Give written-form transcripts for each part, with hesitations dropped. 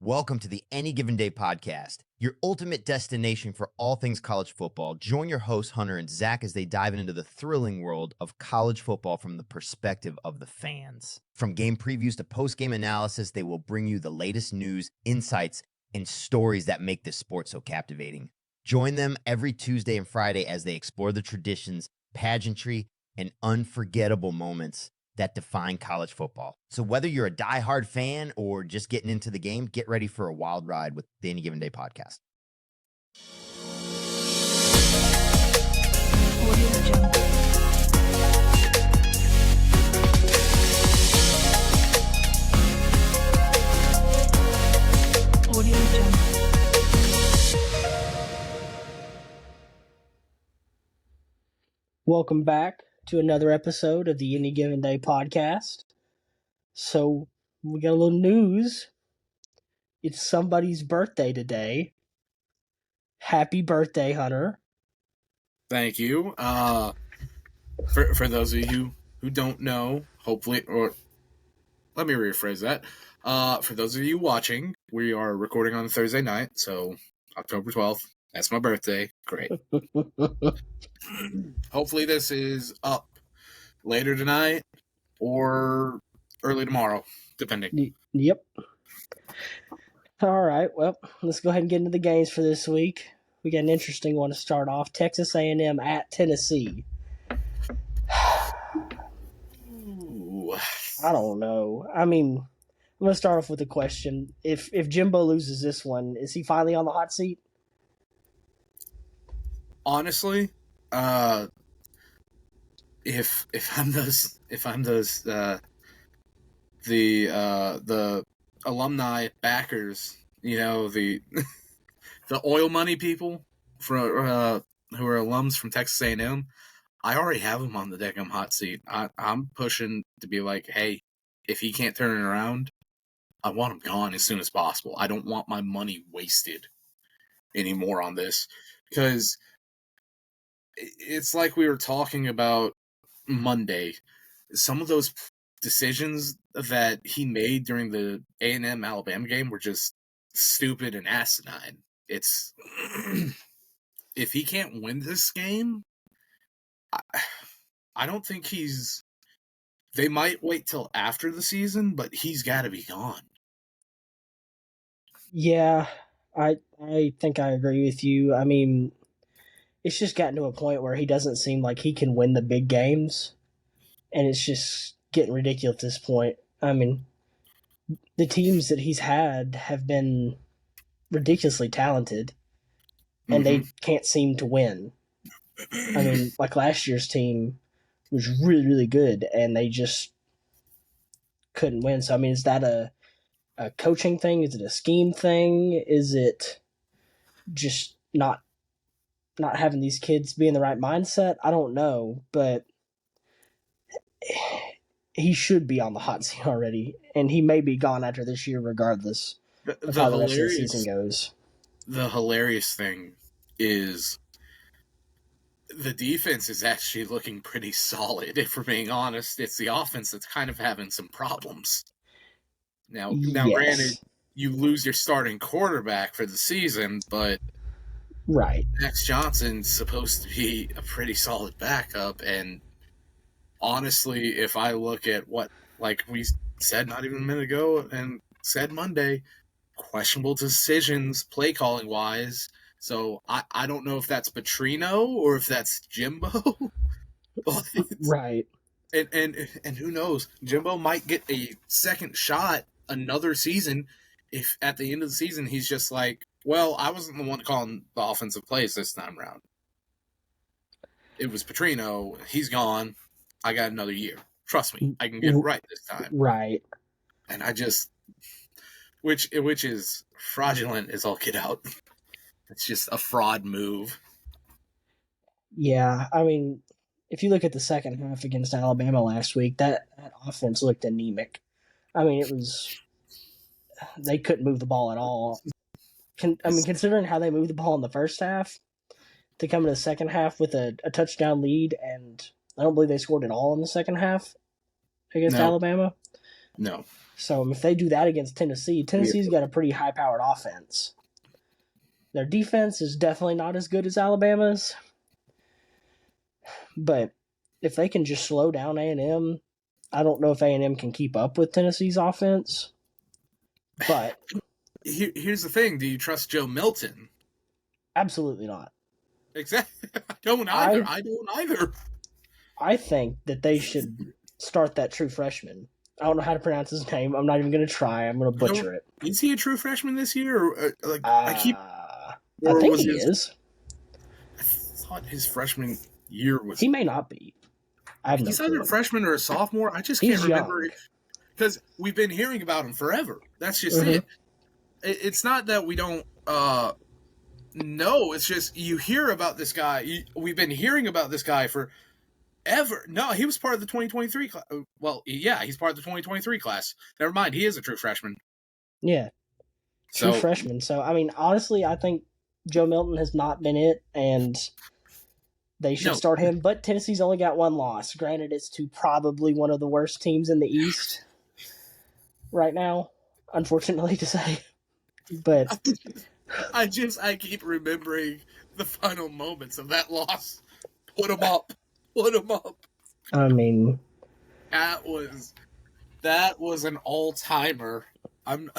Welcome to the Any Given Day podcast, your ultimate destination for all things college football. Join your hosts, Hunter and Zach, as they dive into the thrilling world of college football from the perspective of the fans. From game previews to post-game analysis, they will bring you the latest news, insights, and stories that make this sport so captivating. Join them every Tuesday and Friday as they explore the traditions, pageantry, and unforgettable moments that define college football. So whether you're a diehard fan or just getting into the game, get ready for a wild ride with the Any Given Day podcast. Welcome back to another episode of the Any Given Day podcast. So, we got a little news. It's somebody's birthday today. Happy birthday, Hunter. Thank you. For those of you who don't know, hopefully, or let me rephrase that. For those of you watching, we are recording on Thursday night, so October 12th. That's my birthday. Great. Hopefully this is up later tonight or early tomorrow, depending. Yep. All right, well, let's go ahead and get into the games for this week. We got an interesting one to start off. Texas A&M at Tennessee. Ooh. I don't know. I mean, I'm going to start off with a question. If Jimbo loses this one, is he finally on the hot seat? Honestly, if I'm the alumni backers, you know, the oil money people who are alums from Texas A&M, I already have him on the Deckham hot seat. I'm pushing to be like, hey, if he can't turn it around, I want him gone as soon as possible. I don't want my money wasted anymore on this, because it's like we were talking about Monday. Some of those decisions that he made during the A&M Alabama game were just stupid and asinine. It's if he can't win this game, I don't think he's. They might wait till after the season, but he's got to be gone. Yeah, I think I agree with you. I mean, it's just gotten to a point where he doesn't seem like he can win the big games, and it's just getting ridiculous at this point. I mean, the teams that he's had have been ridiculously talented, and they can't seem to win. I mean, like last year's team was really, really good, and they just couldn't win. So, I mean, is that a coaching thing? Is it a scheme thing? Is it just not having these kids be in the right mindset? I don't know, but he should be on the hot seat already, and he may be gone after this year regardless of how the rest of the season goes. The hilarious thing is the defense is actually looking pretty solid, if we're being honest. It's the offense that's kind of having some problems. Now, Yes. Granted, you lose your starting quarterback for the season, but right, Max Johnson's supposed to be a pretty solid backup, and honestly, if I look at what, like we said not even a minute ago and said Monday, questionable decisions play calling wise. So I don't know if that's Petrino or if that's Jimbo. right. And who knows? Jimbo might get a second shot another season if at the end of the season he's just like, well, I wasn't the one calling the offensive plays this time around. It was Petrino. He's gone. I got another year. Trust me, I can get it right this time. Right. And I just, which is fraudulent as all get out. It's just a fraud move. Yeah, I mean, if you look at the second half against Alabama last week, that offense looked anemic. I mean, they couldn't move the ball at all. Considering how they moved the ball in the first half, to come in the second half with a touchdown lead, and I don't believe they scored at all in the second half against Alabama. No. So if they do that against Tennessee, Tennessee's got a pretty high-powered offense. Their defense is definitely not as good as Alabama's, but if they can just slow down A&M, I don't know if A&M can keep up with Tennessee's offense. But here's the thing: do you trust Joe Milton? Absolutely not. Exactly. I don't either. I think that they should start that true freshman. I don't know how to pronounce his name. I'm not even going to try. I'm going to butcher it. Is he a true freshman this year? Or, I think he is. I thought his freshman year was. He may not be. He's either a freshman or a sophomore. I just can't remember. Because we've been hearing about him forever. That's just it. It's not that we don't know. It's just you hear about this guy. We've been hearing about this guy for ever. No, he was part of the 2023 class. Well, yeah, he's part of the 2023 class. Never mind, he is a true freshman. Yeah, true freshman. So, I mean, honestly, I think Joe Milton has not been it, and they should start him. But Tennessee's only got one loss. Granted, it's to probably one of the worst teams in the East right now, unfortunately to say. But I keep remembering the final moments of that loss. Put him up. I mean, that was an all-timer. And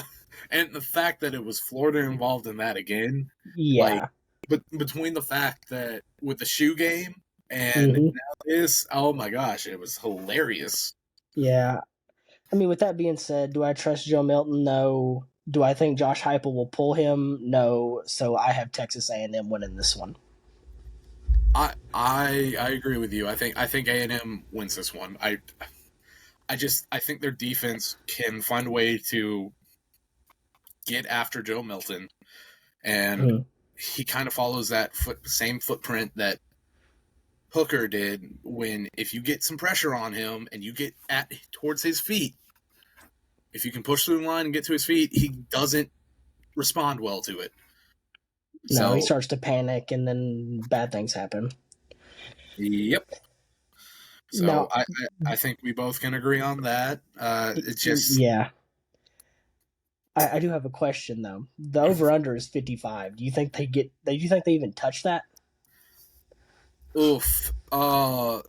the fact that it was Florida involved in that again. Yeah. But between the fact that with the shoe game and now this, oh my gosh, it was hilarious. Yeah. I mean, with that being said, do I trust Joe Milton? No. Do I think Josh Heupel will pull him? No. So I have Texas A&M winning this one. I agree with you. I think A&M wins this one. I think their defense can find a way to get after Joe Milton, and he kind of follows that same footprint that Hooker did. When if you get some pressure on him and you get towards his feet, if you can push through the line and get to his feet, he doesn't respond well to it. No, he starts to panic, and then bad things happen. Yep. So now, I think we both can agree on that. It's just I do have a question though. The over under is 55. Do you think they even touch that? Oof. I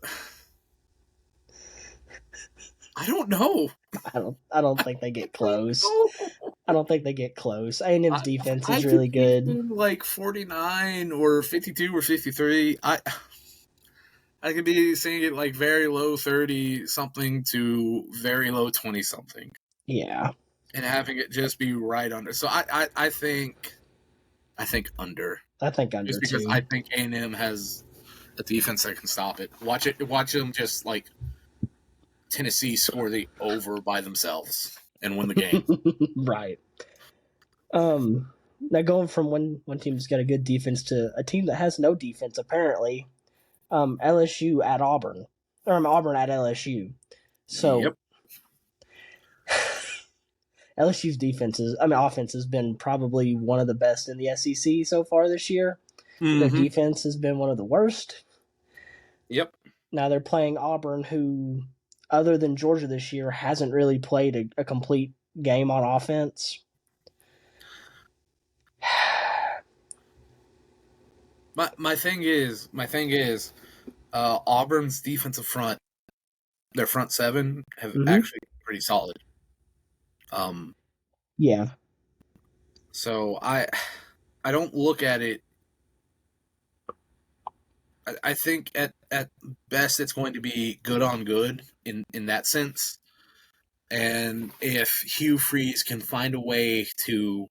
don't know. I don't think they get close. I don't think they get close. A&M's defense is really good. Like 49 or 52 or 53. I could be seeing it like very low 30 something to very low 20 something. Yeah. And having it just be right under. So I think under. I think under just because too. I think A&M has a defense that can stop it. Watch them just like Tennessee score the over by themselves and win the game. Right. Now going from one team's got a good defense to a team that has no defense apparently. LSU at Auburn. Or Auburn at LSU. So yep. LSU's offense has been probably one of the best in the SEC so far this year. Their defense has been one of the worst. Yep. Now they're playing Auburn, who, other than Georgia this year, hasn't really played a complete game on offense. My thing is, Auburn's defensive front, their front seven have actually been pretty solid. Yeah. So I don't look at it. I think at best it's going to be good on good in that sense. And if Hugh Freeze can find a way to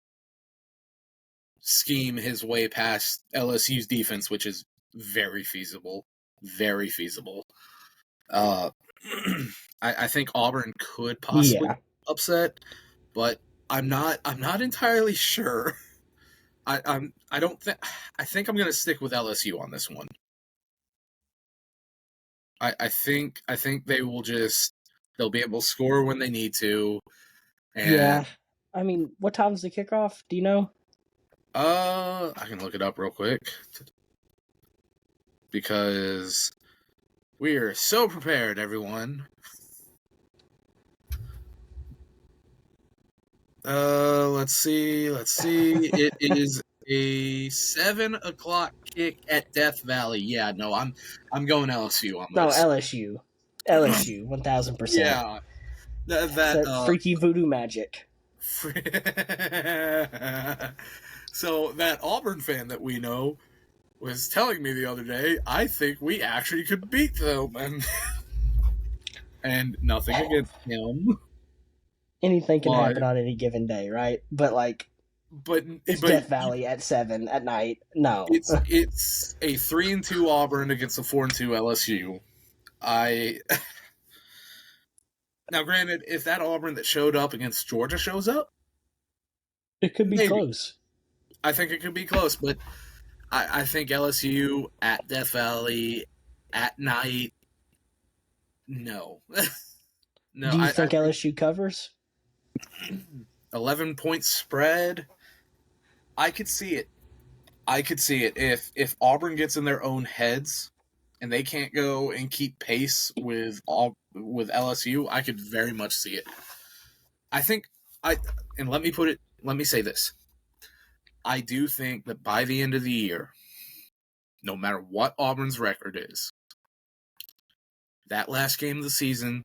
scheme his way past LSU's defense, which is very feasible, I think Auburn could possibly upset, but I'm not entirely sure. I think I'm gonna stick with LSU on this one. I think they'll be able to score when they need to. And yeah. I mean, what time's the kickoff? Do you know? I can look it up real quick. Because we are so prepared, everyone. Let's see. It is a 7 o'clock kick at Death Valley. Yeah, no, I'm going LSU on No, this. LSU. LSU, 1000%. Yeah, It's that freaky voodoo magic. So that Auburn fan that we know was telling me the other day, I think we actually could beat them, and nothing against him. Anything can happen on any given day, right? But it's Death Valley at 7 at night. No, it's a 3-2 Auburn against a 4-2 LSU. Now, granted, if that Auburn that showed up against Georgia shows up, it could be close. I think it could be close, but I think LSU at Death Valley at night. No, no. Do you think LSU covers? 11-point spread. I could see it. If Auburn gets in their own heads and they can't go and keep pace with LSU, I could very much see it. Let me say this. I do think that by the end of the year, no matter what Auburn's record is, that last game of the season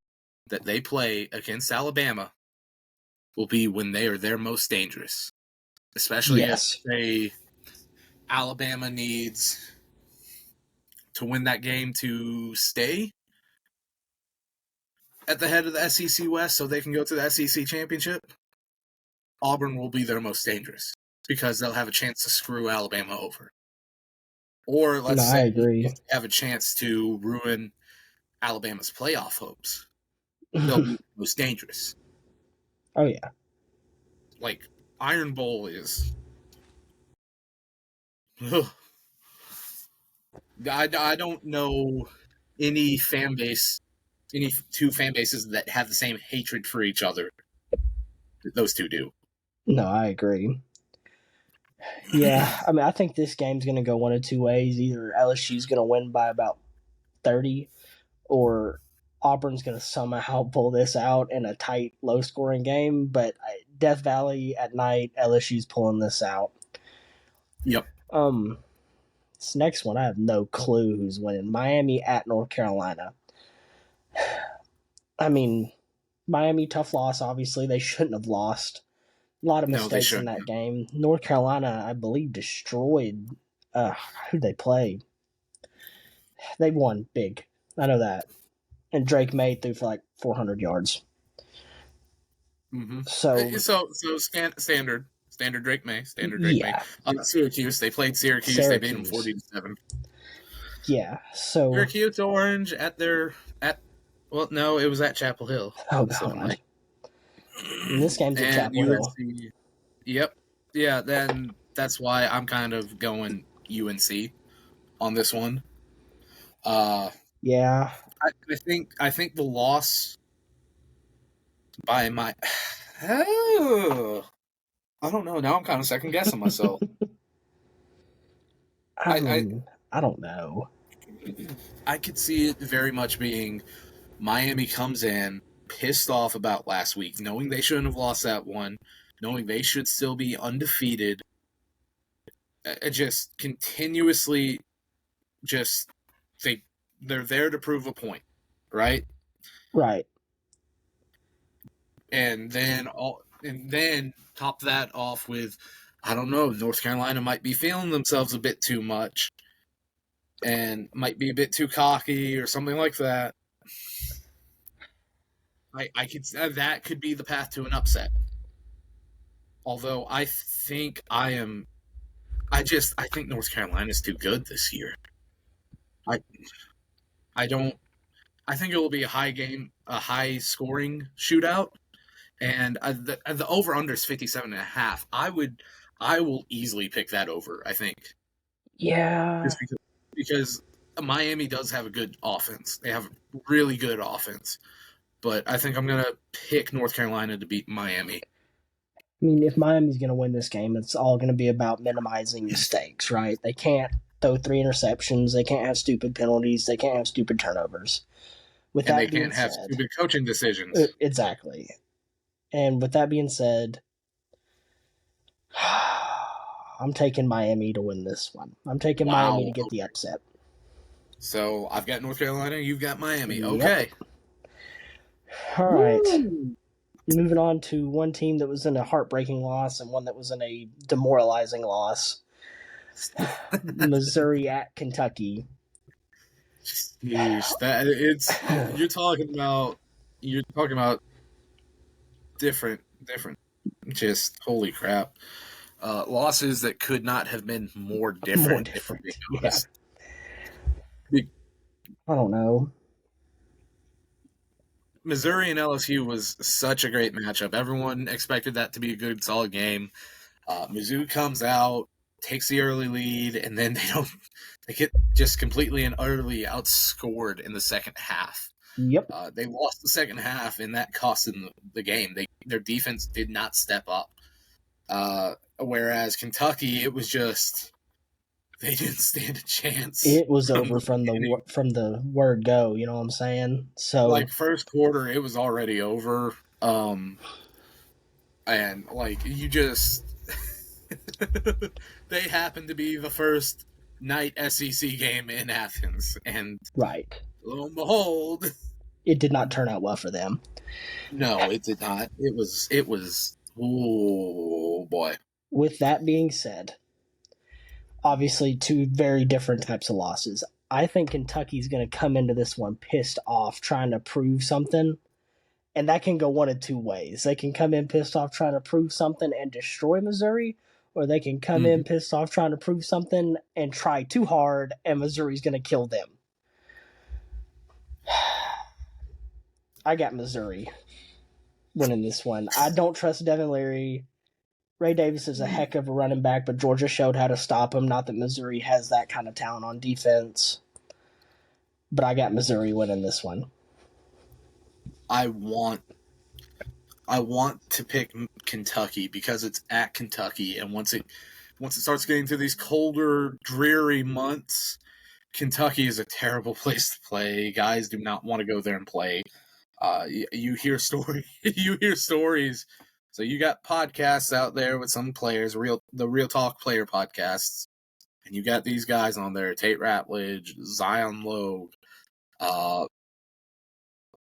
that they play against Alabama will be when they are their most dangerous. Especially if Alabama needs to win that game to stay at the head of the SEC West so they can go to the SEC Championship. Auburn will be their most dangerous because they'll have a chance to screw Alabama over. Or let's say they have a chance to ruin Alabama's playoff hopes. They'll be the most dangerous. Oh, yeah. Like, Iron Bowl is... Ugh. I don't know any two fan bases that have the same hatred for each other that those two do. No, I agree. Yeah, I mean, I think this game's going to go one of two ways. Either LSU's going to win by about 30, or Auburn's going to somehow pull this out in a tight, low-scoring game. But Death Valley at night, LSU's pulling this out. Yep. This next one, I have no clue who's winning. Miami at North Carolina. I mean, Miami, tough loss, obviously. They shouldn't have lost. A lot of mistakes in that game. North Carolina, I believe, destroyed. Who'd they play? They won big. I know that. And Drake May threw for like 400 yards. Mm-hmm. So standard Drake May. May. Syracuse, they played Syracuse. They beat them 40-7. Yeah. So Syracuse Orange well, no, it was at Chapel Hill. Oh God. And this game's at Chapel Hill. Yep. Yeah, then that's why I'm kind of going UNC on this one. Yeah. I think the loss by my I don't know. Now I'm kind of second guessing myself. I don't know. I could see it very much being Miami comes in pissed off about last week, knowing they shouldn't have lost that one, knowing they should still be undefeated, just continuously they're there to prove a point, right? Right. And then top that off with, I don't know, North Carolina might be feeling themselves a bit too much and might be a bit too cocky or something like that. That could be the path to an upset. Although I think I think North Carolina is too good this year. I think it will be a high scoring shootout, and the over under is 57.5. I will easily pick that over. I think. Yeah. Just because Miami does have a good offense. They have a really good offense. But I think I'm going to pick North Carolina to beat Miami. I mean, if Miami's going to win this game, it's all going to be about minimizing mistakes, right? They can't throw 3 interceptions. They can't have stupid penalties. They can't have stupid turnovers. And they can't have stupid coaching decisions. Exactly. And with that being said, I'm taking Miami to win this one. I'm taking Miami to get the upset. So I've got North Carolina, you've got Miami. Yep. Okay. All right. Woo! Moving on to one team that was in a heartbreaking loss and one that was in a demoralizing loss. Missouri at Kentucky. Jeez, you're talking about different. Just holy crap. Losses that could not have been more different. Yeah. I don't know. Missouri and LSU was such a great matchup. Everyone expected that to be a good, solid game. Mizzou comes out, takes the early lead, and then they get just completely and utterly outscored in the second half. Yep. They lost the second half, and that cost them the game. Their defense did not step up. Whereas Kentucky, it was just they didn't stand a chance. It was over from the word go. You know what I'm saying? So like first quarter, it was already over. And like you just they happened to be the first night SEC game in Athens, and right, lo and behold, it did not turn out well for them. No, it did not. It was. Oh boy. With that being said, obviously two very different types of losses. I think Kentucky's going to come into this one pissed off, trying to prove something. And that can go one of two ways. They can come in pissed off trying to prove something and destroy Missouri, or they can come in pissed off trying to prove something and try too hard, and Missouri's going to kill them. I got Missouri winning this one. I don't trust Devin Leary. Ray Davis is a heck of a running back, but Georgia showed how to stop him. Not that Missouri has that kind of talent on defense. But I got Missouri winning this one. I want to pick Kentucky because it's at Kentucky, and once it starts getting to these colder, dreary months, Kentucky is a terrible place to play. Guys do not want to go there and play. You hear stories. So you got podcasts out there with some players, the Real Talk player podcasts, and you got these guys on there: Tate Ratledge, Zion Logue,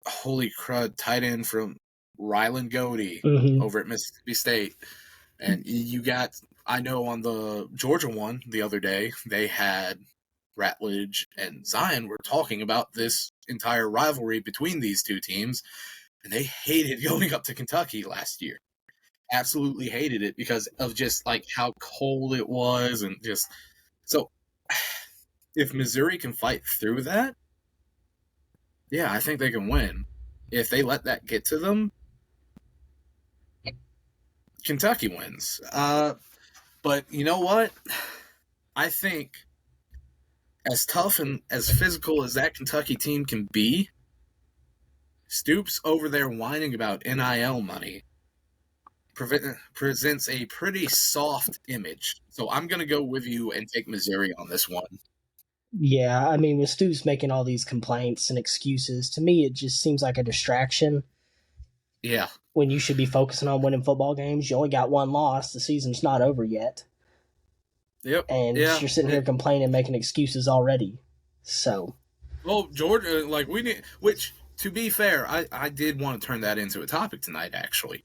holy crud, tight end from Ryland Goody over at Mississippi State. And you got, I know on the Georgia one the other day, they had Ratledge and Zion were talking about this entire rivalry between these two teams, and they hated going up to Kentucky last year. Absolutely hated it because of just like how cold it was, and just so if Missouri can fight through that, yeah, I think they can win. If they let that get to them, Kentucky wins. But you know what? I think as tough and as physical as that Kentucky team can be, Stoops over there whining about NIL money presents a pretty soft image. So I'm going to go with you and take Missouri on this one. Yeah, I mean, with Stoops making all these complaints and excuses, to me it just seems like a distraction. Yeah. When you should be focusing on winning football games. You only got one loss. The season's not over yet. Yep. And you're sitting here complaining, making excuses already. So. Well, Georgia, like we did, which, to be fair, I did want to turn that into a topic tonight, actually.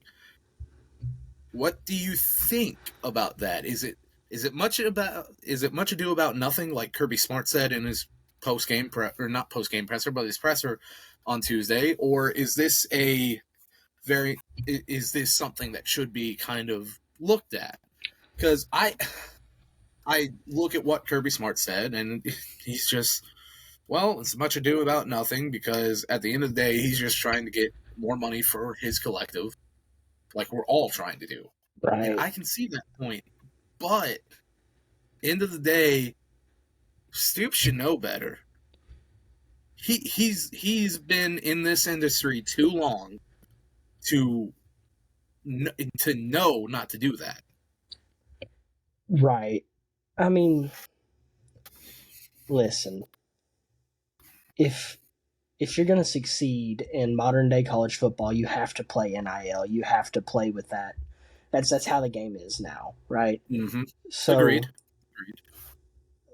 What do you think about that? Is it much ado about nothing, like Kirby Smart said in his post-game not post-game presser, but his presser on Tuesday, or is this something that should be kind of looked at? Because I look at what Kirby Smart said, and he's just, well, it's much ado about nothing, because at the end of the day, he's just trying to get more money for his collective, like we're all trying to do. Right. And I can see that point, but end of the day, Stoops should know better. He's been in this industry too long to know not to do that. Right. I mean, listen, if you're going to succeed in modern day college football, you have to play NIL. You have to play with that That's how the game is now, right? Mm-hmm. So, Agreed.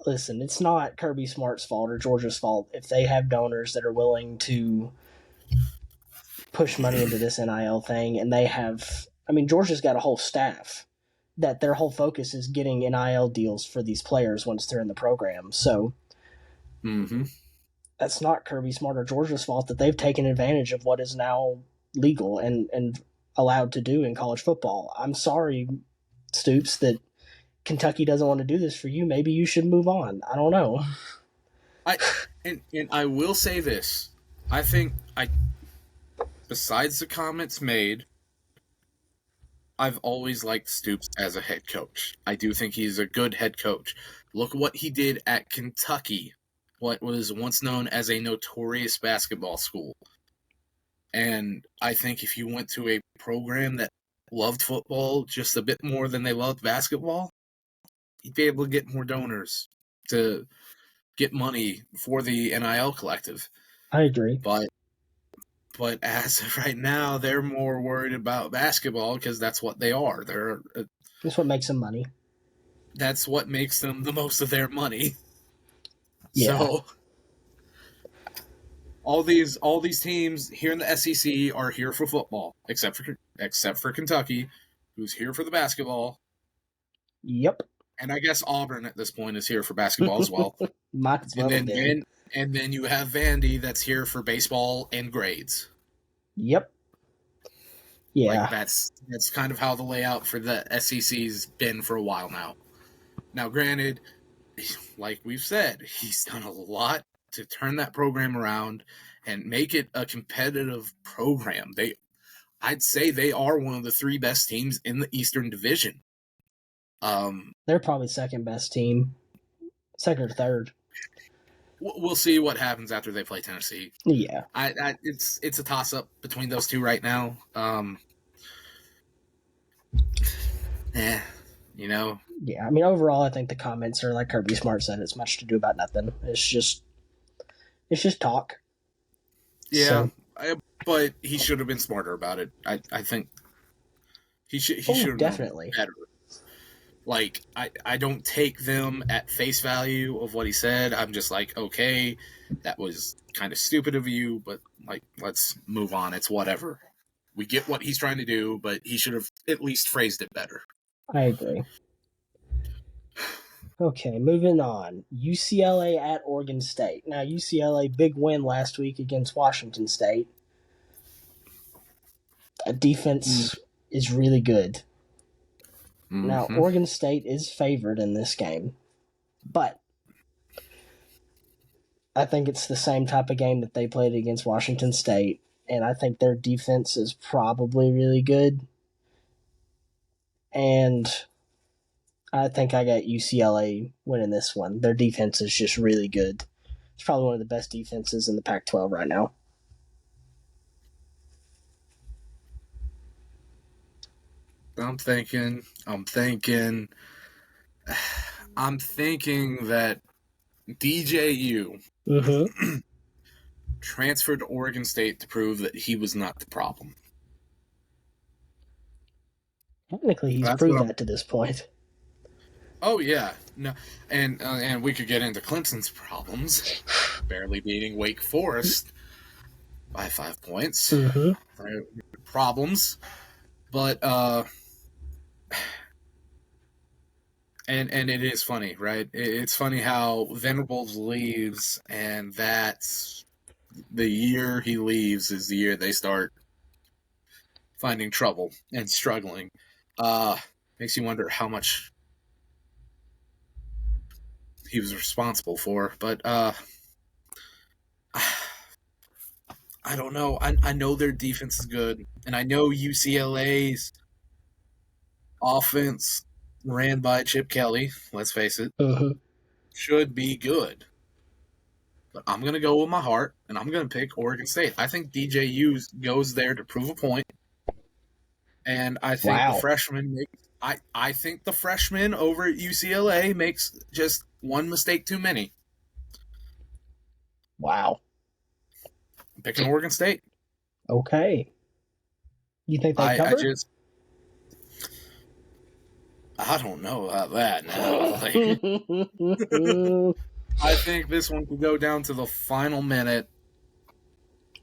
listen, it's not Kirby Smart's fault or Georgia's fault if they have donors that are willing to push money into this NIL thing, and they have. I mean, Georgia's got a whole staff that their whole focus is getting NIL deals for these players once they're in the program. So Mm-hmm. that's not Kirby Smart or Georgia's fault that they've taken advantage of what is now legal and allowed to do in college football. I'm sorry, Stoops, that Kentucky doesn't want to do this for you. Maybe you should move on. I don't know. And I will say this. I think besides the comments made, I've always liked Stoops as a head coach. I do think he's a good head coach. Look what he did at Kentucky, what was once known as a notorious basketball school. And I think if you went to a program that loved football just a bit more than they loved basketball, you'd be able to get more donors to get money for the NIL collective. I agree. But as of right now, they're more worried about basketball because that's what they are. That's what makes them money. That's what makes them the most of their money. Yeah. So all these teams here in the SEC are here for football, except for Kentucky, who's here for the basketball. Yep. And I guess Auburn at this point is here for basketball as well. Might as well have been. And then you have Vandy that's here for baseball and grades. Yep. Yeah. Like that's kind of how the layout for the SEC's been for a while now. Now, granted, like we've said, he's done a lot to turn that program around and make it a competitive program. I'd say they are one of the 3 best teams in the Eastern Division. They're probably second best team, second or third. We'll see what happens after they play Tennessee. Yeah, it's a toss up between those two right now. You know. Yeah, I mean, overall, I think the comments are like Kirby Smart said. It's much to do about nothing. It's just talk. Yeah, but he should have been smarter about it. I think he should have definitely known better. Like, I don't take them at face value of what he said. I'm just like, okay, that was kind of stupid of you, but, like, let's move on. It's whatever. We get what he's trying to do, but he should have at least phrased it better. I agree. Okay, moving on. UCLA at Oregon State. Now, UCLA, big win last week against Washington State. Defense is really good. Mm-hmm. Now, Oregon State is favored in this game, but I think it's the same type of game that they played against Washington State, and I think their defense is probably really good. And I think I got UCLA winning this one. Their defense is just really good. It's probably one of the best defenses in the Pac-12 right now. I'm thinking that DJU transferred to Oregon State to prove that he was not the problem. Technically, he's proved that to this point. Oh yeah, no, and we could get into Clemson's problems, barely beating Wake Forest by 5 points. Problems, but and it is funny, right? It's funny how Venables leaves, and that's the year he leaves is the year they start finding trouble and struggling. Makes you wonder how much he was responsible for, but I don't know. I know their defense is good, and I know UCLA's offense ran by Chip Kelly, let's face it, should be good. But I'm going to go with my heart, and I'm going to pick Oregon State. I think DJU goes there to prove a point, and I think the freshman I think the freshman over at UCLA makes just one mistake too many. Wow. I'm picking Oregon State. Okay. You think they cover? I don't know about that now. I think this one could go down to the final minute,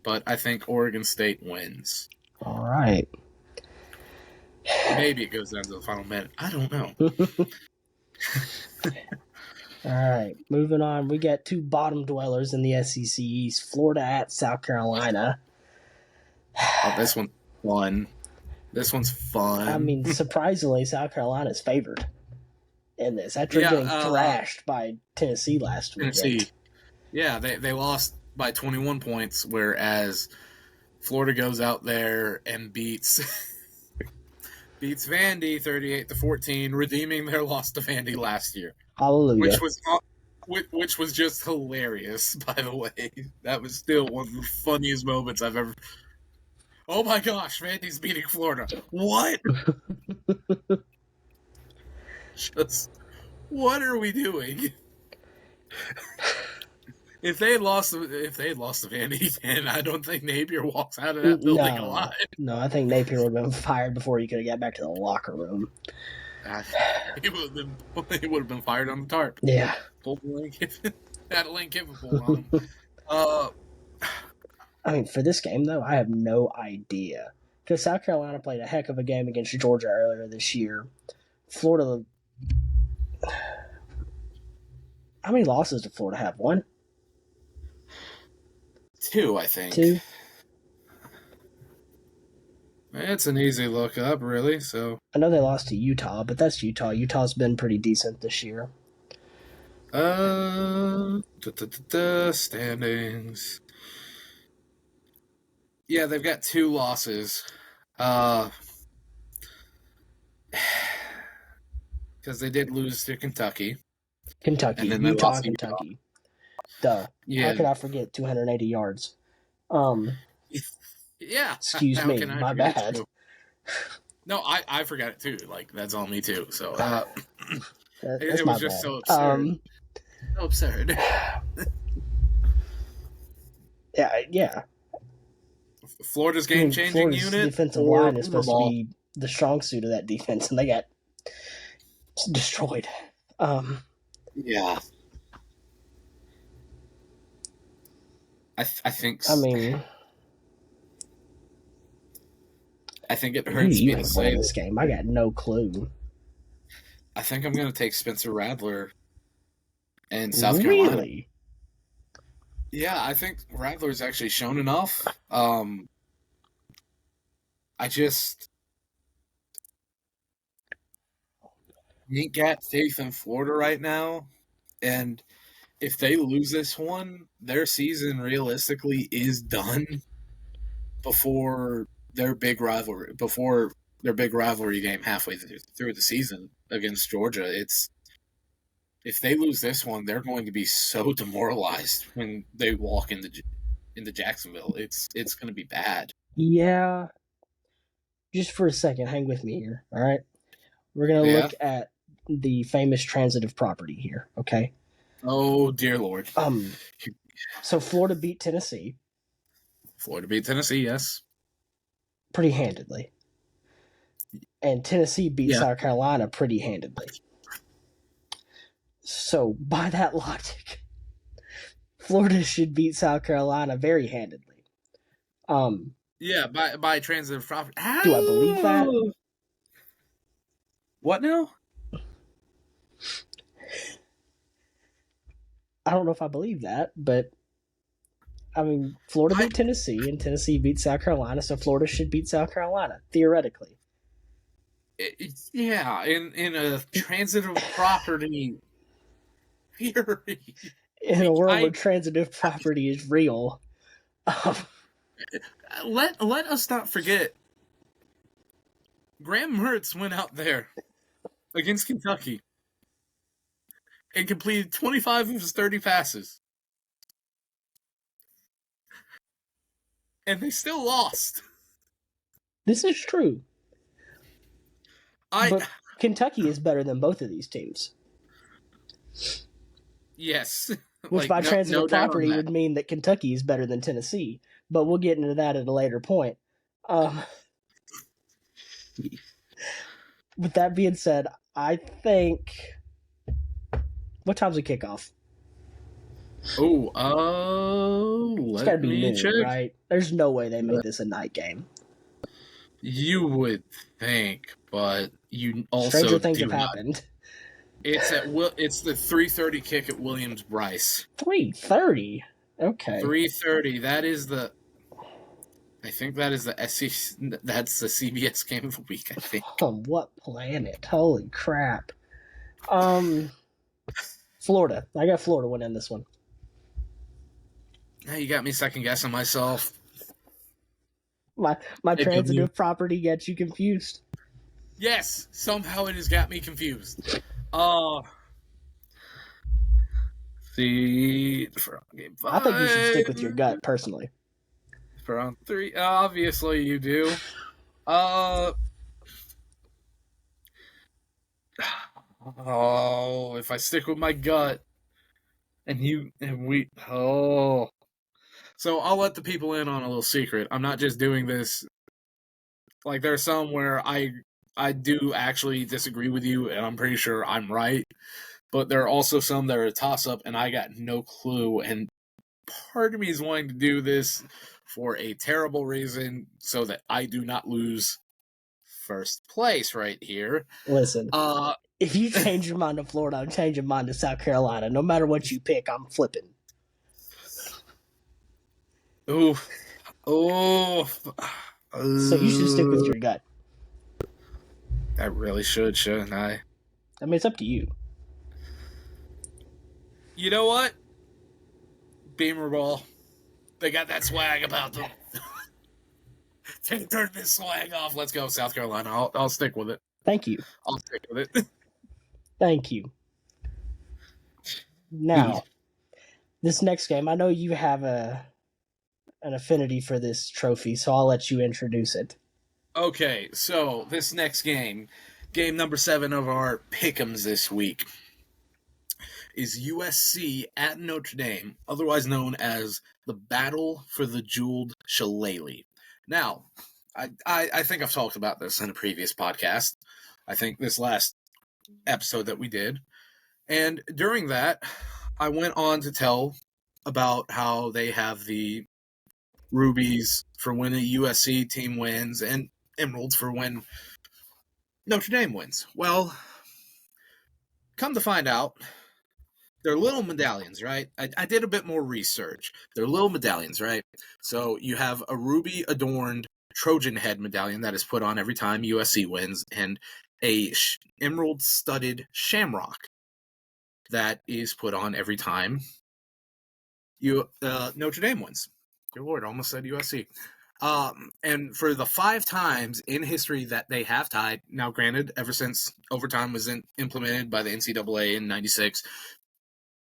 but I think Oregon State wins. All right. Maybe it goes down to the final minute. I don't know. All right, moving on. We got two bottom dwellers in the SEC East, Florida at South Carolina. Oh, this one's fun. This one's fun. I mean, surprisingly, South Carolina's favored in this after getting thrashed by Tennessee last week. Tennessee. Yeah, they lost by 21 points, whereas Florida goes out there and beats Vandy 38-14, redeeming their loss to Vandy last year. Hallelujah. Which was just hilarious, by the way. That was still one of the funniest moments I've ever. Oh my gosh, Vandy's beating Florida. What? Just what are we doing? If they had lost to Vandy, then I don't think Napier walks out of that building alive. No, I think Napier would have been fired before he could have got back to the locker room. He would have been fired on the tarp. Yeah. Pulled the Lane Kiffin. Had a Lane Kiffin pull on him. I mean, for this game, though, I have no idea. Because South Carolina played a heck of a game against Georgia earlier this year. Florida... How many losses did Florida have? One? 2, I think. 2? It's an easy look up, really. So I know they lost to Utah, but that's Utah. Utah's been pretty decent this year. Standings. Yeah, they've got 2 losses. Because they did lose to Kentucky. Kentucky. And then Utah, Kentucky. Duh. Yeah. How could I forget 280 yards? Yeah. Excuse me. My bad. Too? No, I forgot it too. Like, that's on me too. So it was just so absurd. So absurd. Yeah. Florida's game-changing unit. Defensive line is supposed to be the strong suit of that defense, and they got destroyed. Yeah. I think. I mean, I think it hurts me to say this game. I got no clue. I think I'm going to take Spencer Rattler and South Carolina. Really? Yeah, I think Rattler's actually shown enough. I just ain't got faith in Florida right now, and if they lose this one, their season realistically is done before their big rivalry game halfway through the season against Georgia. If they lose this one, they're going to be so demoralized when they walk into Jacksonville. It's going to be bad. Yeah. Just for a second, hang with me here, all right? We're going to look at the famous transitive property here, okay? Oh, dear Lord. So Florida beat Tennessee. Florida beat Tennessee, yes. Pretty handedly. And Tennessee beat South Carolina pretty handedly. So, by that logic, Florida should beat South Carolina very handedly. Yeah, by transitive property. Do I believe that? What now? I don't know if I believe that, but I mean, Florida beat Tennessee, and Tennessee beat South Carolina, so Florida should beat South Carolina, theoretically. Yeah, in a transitive property theory. In a world where transitive property is real. Let us not forget, Graham Mertz went out there against Kentucky and completed 25 of his 30 passes. And they still lost. This is true. But Kentucky is better than both of these teams. Yes. Which by transitive property would mean that Kentucky is better than Tennessee. But we'll get into that at a later point. With that being said, I think. What time's the kickoff? It's got to Let be me noon, check. right? There's no way they made this a night game. You would think, but you also Stranger things do have not. happened. It's the 3:30 kick at Williams Bryce. 3:30. Okay. 3:30. That is the. I think that is the SEC. That's the CBS game of the week. I think. On what planet? Holy crap. Florida. I got Florida winning this one. Now you got me second guessing myself. My Hey, transitive property gets you confused. Yes, somehow it has got me confused. For game 5. I think you should stick with your gut, personally. For round 3, obviously you do. If I stick with my gut, so I'll let the people in on a little secret. I'm not just doing this. Like, there's some where I do actually disagree with you, and I'm pretty sure I'm right. But there are also some that are a toss-up, and I got no clue. And part of me is wanting to do this for a terrible reason, so that I do not lose first place right here. Listen, if you change your mind to Florida, I'm changing mine to South Carolina. No matter what you pick, I'm flipping. So you should stick with your gut. I really should, shouldn't I? I mean, it's up to you. You know what? Beamer ball. They got that swag about them. Turn this swag off. Let's go, South Carolina. I'll stick with it. Thank you. I'll stick with it. Thank you. Now, this next game, I know you have an affinity for this trophy, so I'll let you introduce it. Okay, so this next game number 7 of our pick'ems this week, is USC at Notre Dame, otherwise known as the Battle for the Jeweled Shillelagh. Now, I think I've talked about this in a previous podcast. I think this last episode that we did. And during that, I went on to tell about how they have the rubies for when a USC team wins and emeralds for when Notre Dame wins. Well, come to find out, they're little medallions, right? I did a bit more research. They're little medallions, right? So you have a ruby-adorned Trojan head medallion that is put on every time USC wins, and a emerald-studded shamrock that is put on every time Notre Dame wins. Dear Lord, I almost said USC. And for the 5 times in history that they have tied, now granted, ever since overtime was implemented by the NCAA in 96,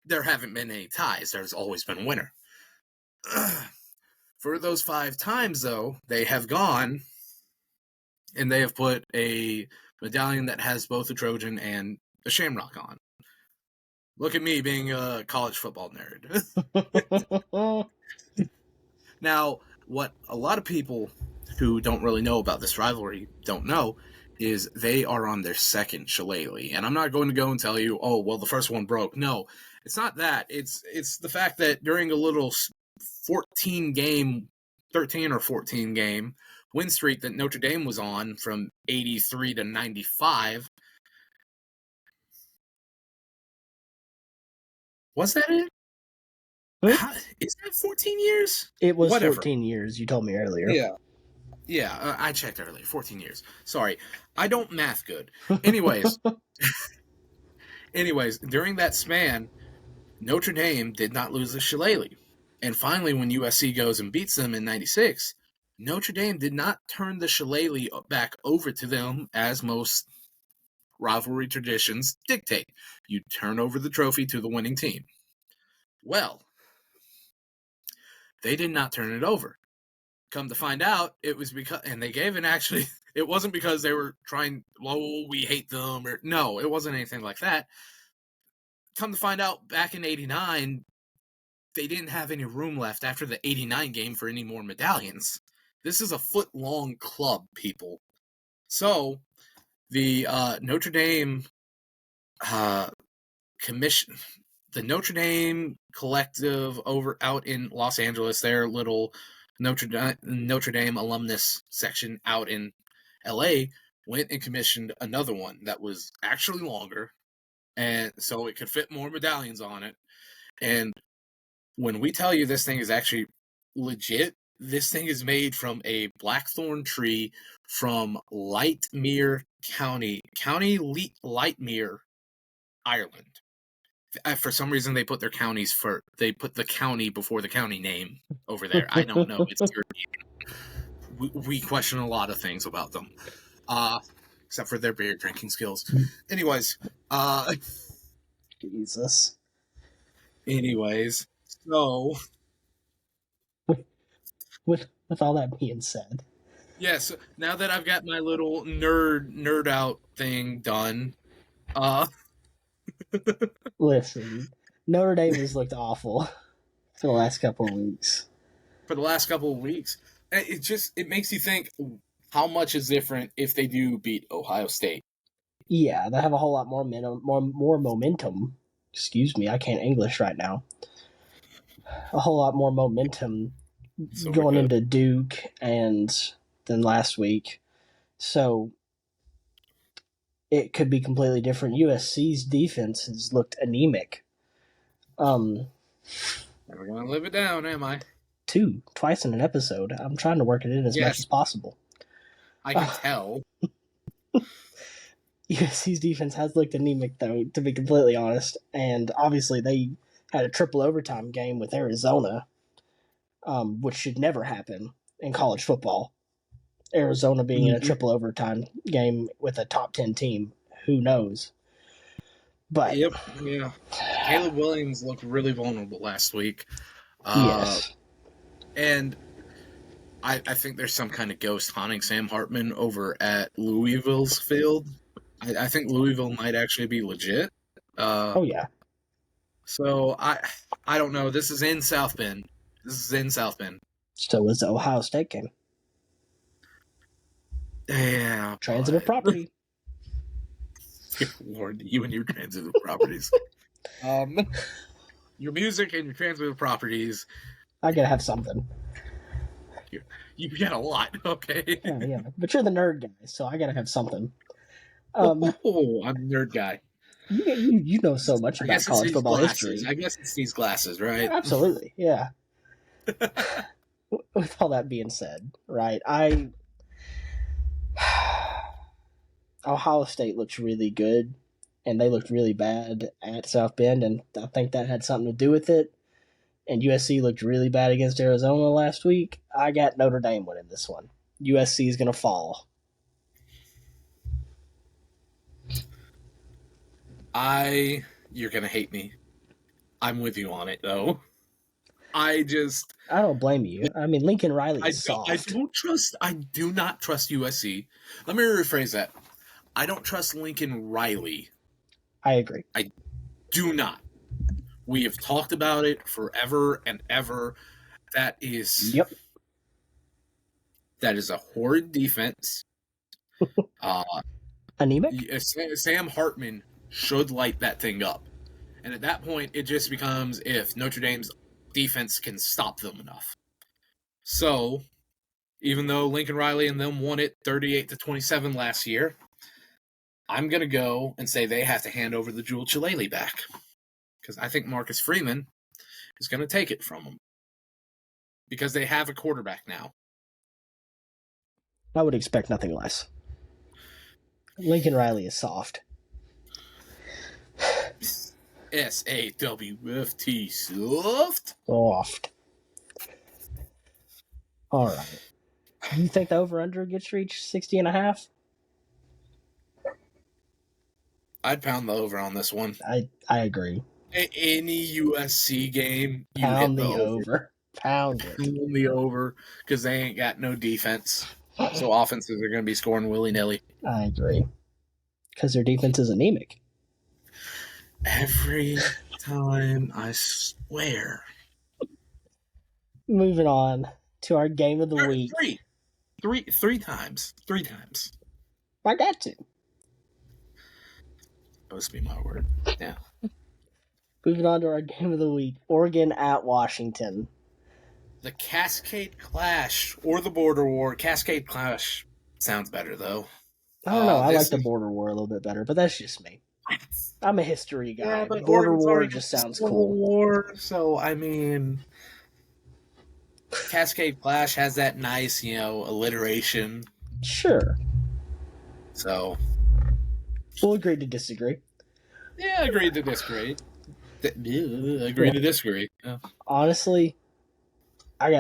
there haven't been any ties. There's always been a winner. For those 5 times, though, they have gone and they have put a medallion that has both a Trojan and a shamrock on. Look at me being a college football nerd. Now, what a lot of people who don't really know about this rivalry don't know is they are on their second shillelagh. And I'm not going to go and tell you, oh, well, the first one broke. No, it's not that. It's the fact that during a little 13 or 14 game win streak that Notre Dame was on from 83 to 95. Was that it? Is that 14 years? It was 14 years, you told me earlier. Yeah, I checked earlier. 14 years. Sorry. I don't math good. Anyways, during that span, Notre Dame did not lose the shillelagh. And finally, when USC goes and beats them in 96, Notre Dame did not turn the shillelagh back over to them as most rivalry traditions dictate. You turn over the trophy to the winning team. Well, they did not turn it over. Come to find out, it was because, and they gave it wasn't because they were trying, oh, we hate them, or no, it wasn't anything like that. Come to find out, back in 89, they didn't have any room left after the 89 game for any more medallions. This is a foot-long club, people. So, the Notre Dame commission the Notre Dame collective out in Los Angeles, their little Notre Dame alumnus section out in LA, went and commissioned another one that was actually longer, and so it could fit more medallions on it. And when we tell you this thing is actually legit, this thing is made from a blackthorn tree from Lightmere County, Lightmere, Ireland. For some reason, they put the county before the county name over there. I don't know. It's we question a lot of things about them, except for their beer drinking skills. Anyways, Jesus. Anyways, so with all that being said, yes. Now that I've got my little nerd out thing done, listen, Notre Dame has looked awful for the last couple of weeks. It makes you think how much is different if they do beat Ohio State. Yeah, they have a whole lot more momentum. Excuse me, I can't English right now. A whole lot more momentum going into Duke and than last week. So it could be completely different. USC's defense has looked anemic. Never gonna live it down, am I? Twice in an episode. I'm trying to work it in as much as possible. I can tell. USC's defense has looked anemic, though, to be completely honest. And obviously, they had a triple overtime game with Arizona, which should never happen in college football. Arizona being in a triple overtime game with a top 10 team. Who knows? But yep, yeah. Caleb Williams looked really vulnerable last week. Yes. And I think there's some kind of ghost haunting Sam Hartman over at Louisville's field. I think Louisville might actually be legit. Oh, yeah. So, I don't know. This is in South Bend. So was the Ohio State game. Yeah. Transitive property. Good Lord, you and your transitive properties. Your music and your transitive properties. I gotta have something. You got a lot, okay? Yeah. But you're the nerd guy, so I gotta have something. I'm the nerd guy. You know so much about college football history. I guess it's these glasses, right? Absolutely, yeah. With all that being said, right, Ohio State looks really good, and they looked really bad at South Bend, and I think that had something to do with it. And USC looked really bad against Arizona last week. I got Notre Dame winning this one. USC is going to fall. You're going to hate me. I'm with you on it, though. I don't blame you. I mean, Lincoln Riley is soft. I do not trust USC. Let me rephrase that. I don't trust Lincoln Riley. I agree. I do not. We have talked about it forever and ever. That is a horrid defense. Anemic? Sam Hartman should light that thing up. And at that point, it just becomes if Notre Dame's defense can stop them enough. So, even though Lincoln Riley and them won it 38-27 last year, I'm going to go and say they have to hand over the Jewel Chilele back. Because I think Marcus Freeman is going to take it from them. Because they have a quarterback now. I would expect nothing less. Lincoln Riley is soft. S-A-W-F-T, soft? Soft. All right. Do you think the over-under gets reached 60.5? I'd pound the over on this one. I agree. Any USC game, you pound hit the over. Pound it. Pound the over because they ain't got no defense. So offenses are going to be scoring willy-nilly. I agree. Because their defense is anemic. Every time, I swear. Moving on to our game of the week. Three times. I got to. Must be my word. Yeah. Moving on to our game of the week, Oregon at Washington. The Cascade Clash or the Border War. Cascade Clash sounds better though. I don't know. I this like the is- Border War a little bit better, but that's just me. I'm a history guy. Yeah, but Border Oregon's War already just got sounds Civil cool. War, so I mean, Cascade Clash has that nice, alliteration. Sure. So We'll agree to disagree. yeah, agreed to disagree. Agree to disagree. Yeah. Honestly, I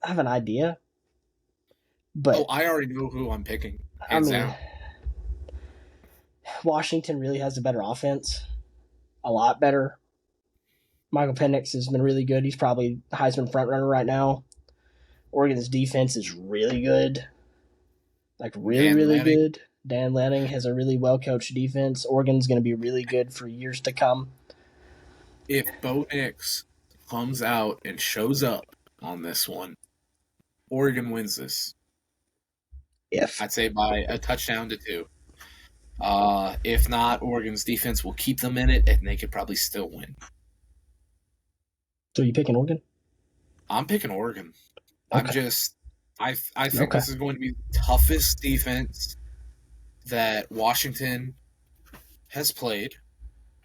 have an idea, but Oh, I already know who I'm picking. I Hands mean, down. Washington really has a better offense, a lot better. Michael Penix has been really good. He's probably Heisman frontrunner right now. Oregon's defense is really good, like really, Dan really Lanning. good. Dan Lanning has a really well-coached defense. Oregon's going to be really good for years to come. If Bo Nix comes out and shows up on this one, Oregon wins this. If I'd say by a touchdown to 2. If not, Oregon's defense will keep them in it, and they could probably still win. so, you picking Oregon? I'm picking Oregon. Okay. I think Okay. this is going to be the toughest defense that Washington has played,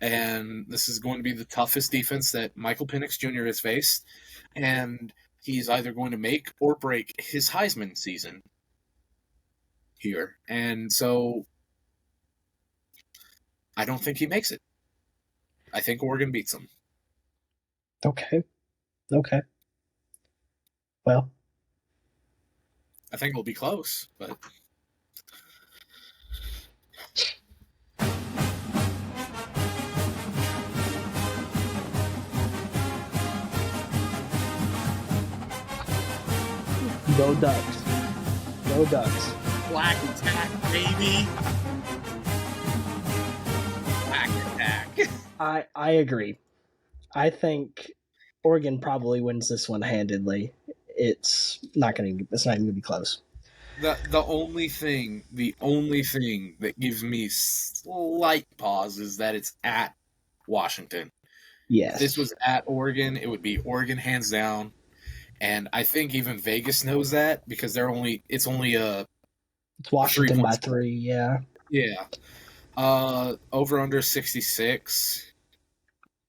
and this is going to be the toughest defense that Michael Penix Jr. has faced, and he's either going to make or break his Heisman season here, and so I don't think he makes it. I think Oregon beats him. Okay. Well, I think it'll be close, but go Ducks. Go Ducks. Black Attack, baby. Black Attack. I agree. I think Oregon probably wins this one handedly. It's not even gonna be close. The only thing that gives me slight pause is that it's at Washington. Yes. If this was at Oregon, it would be Oregon hands down. And I think even Vegas knows that because it's only a It's Washington 3 by points. 3, yeah. Yeah. Over under 66.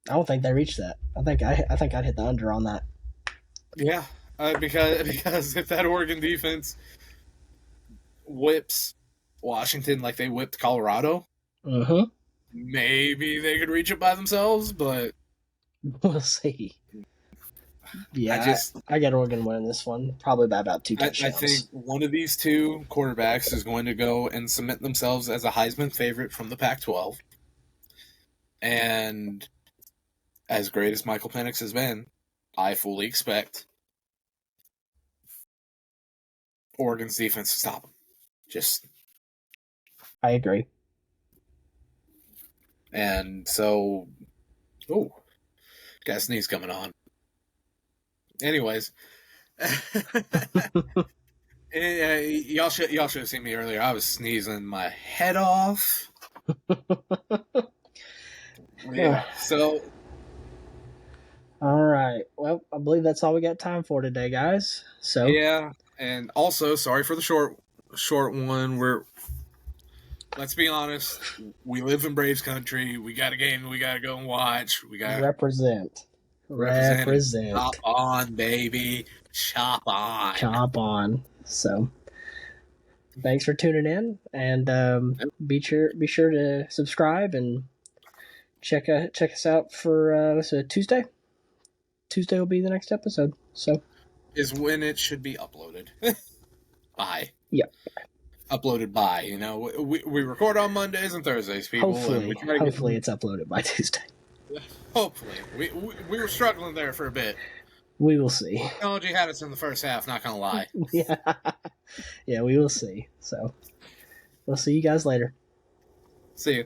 I don't think they reached that. I think I'd hit the under on that. Yeah. Because if that Oregon defense whips Washington like they whipped Colorado, Mm-hmm. maybe they could reach it by themselves, but We'll see. Yeah, I got Oregon winning this one, probably by about 2 I touchdowns. think one of these two quarterbacks is going to go and cement themselves as a Heisman favorite from the Pac-12. And as great as Michael Penix has been, I fully expect Oregon's defense to stop him. I agree. And so, got a sneeze coming on. Anyways, y'all should have seen me earlier. I was sneezing my head off. Yeah. So, All right. Well, I believe that's all we got time for today, guys. So yeah, and also sorry for the short one. Let's be honest. We live in Braves country. We got a game we got to go and watch. We got represent. Chop on, baby. Chop on. Chop on. So thanks for tuning in, and be sure to subscribe and check us out for Tuesday. Tuesday will be the next episode. So is when it should be uploaded. Bye. Yep. Uploaded by, we record on Mondays and Thursdays, people. Hopefully it's uploaded by Tuesday. Hopefully. We were struggling there for a bit. We will see. Technology had us in the first half, not gonna lie. Yeah, we will see. So we'll see you guys later. See you.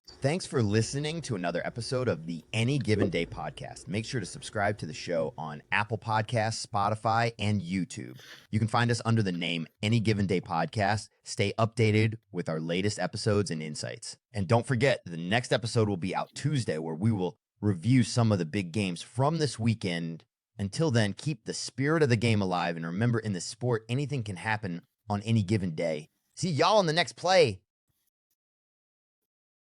Thanks for listening to another episode of the Any Given Day podcast. Make sure to subscribe to the show on Apple Podcasts, Spotify, and YouTube. You can find us under the name Any Given Day Podcast. Stay updated with our latest episodes and insights. And don't forget, the next episode will be out Tuesday, where we will review some of the big games from this weekend. Until then, keep the spirit of the game alive, and remember, in the sport, anything can happen on any given day. See y'all in the next play.